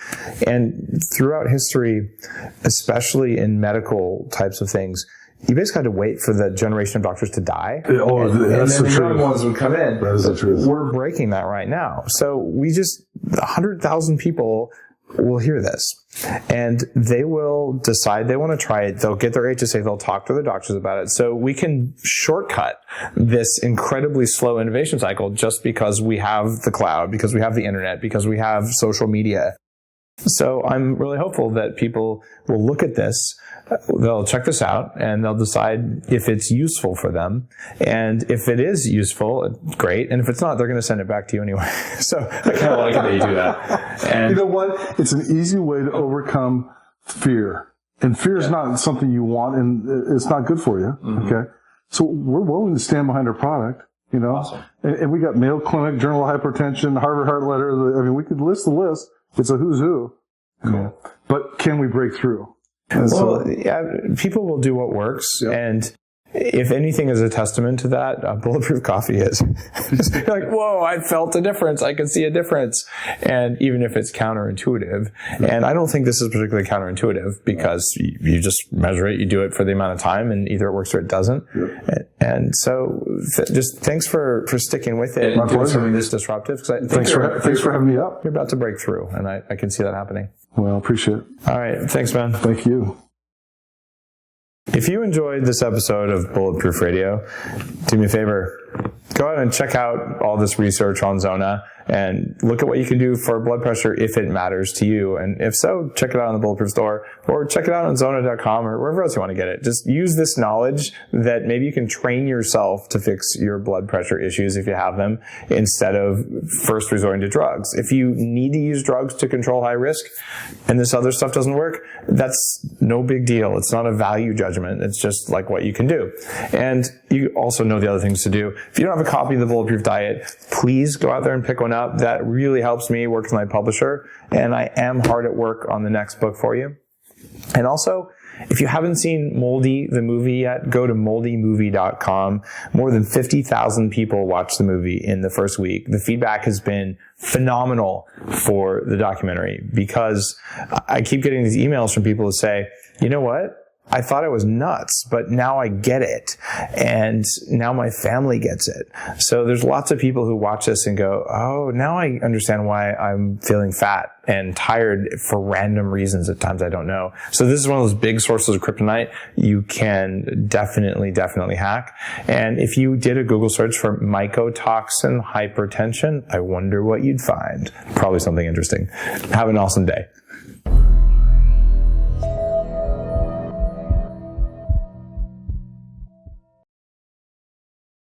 And throughout history, especially in medical types of things, you basically had to wait for the generation of doctors to die. Oh, that's the and then the young truth. ones would come in. That is the truth. We're breaking that right now. So 100,000 people will hear this, and they will decide they want to try it. They'll get their HSA. They'll talk to their doctors about it. So we can shortcut this incredibly slow innovation cycle just because we have the cloud, because we have the internet, because we have social media. So I'm really hopeful that people will look at this, they'll check this out, and they'll decide if it's useful for them. And if it is useful, great. And if it's not, they're going to send it back to you anyway. So I kind of like it that you do that. And you know what? It's an easy way to overcome fear. And fear is not something you want, and it's not good for you. Mm-hmm. Okay? So we're willing to stand behind our product. You know? Awesome. And we got Mayo Clinic, Journal of Hypertension, Harvard Heart Letter. I mean, we could list the list. It's a who's who. Cool. But can we break through? People will do what works, and if anything is a testament to that, Bulletproof coffee is. You're like, whoa, I felt a difference. I can see a difference. And even if it's counterintuitive, and I don't think this is particularly counterintuitive because you just measure it, you do it for the amount of time, and either it works or it doesn't. Yep. And so just thanks for sticking with it and doing something this disruptive. Thanks for having me up. You're about to break through, and I can see that happening. Well, appreciate it. All right. Thanks, man. Thank you. If you enjoyed this episode of Bulletproof Radio, do me a favor, go ahead and check out all this research on Zona and look at what you can do for blood pressure if it matters to you. And if so, check it out on the Bulletproof store or check it out on Zona.com or wherever else you want to get it. Just use this knowledge that maybe you can train yourself to fix your blood pressure issues if you have them instead of first resorting to drugs. If you need to use drugs to control high risk and this other stuff doesn't work, that's no big deal. It's not a value judgment. It's just like what you can do. And you also know the other things to do. If you don't have a copy of the Bulletproof Diet, please go out there and pick one up. That really helps me work with my publisher. And I am hard at work on the next book for you. And also, if you haven't seen Moldy, the movie yet, go to moldymovie.com. More than 50,000 people watched the movie in the first week. The feedback has been phenomenal for the documentary because I keep getting these emails from people who say, you know what? I thought I was nuts, but now I get it. And now my family gets it. So there's lots of people who watch this and go, oh, now I understand why I'm feeling fat and tired for random reasons at times I don't know. So this is one of those big sources of kryptonite you can definitely hack. And if you did a Google search for mycotoxin hypertension, I wonder what you'd find. Probably something interesting. Have an awesome day.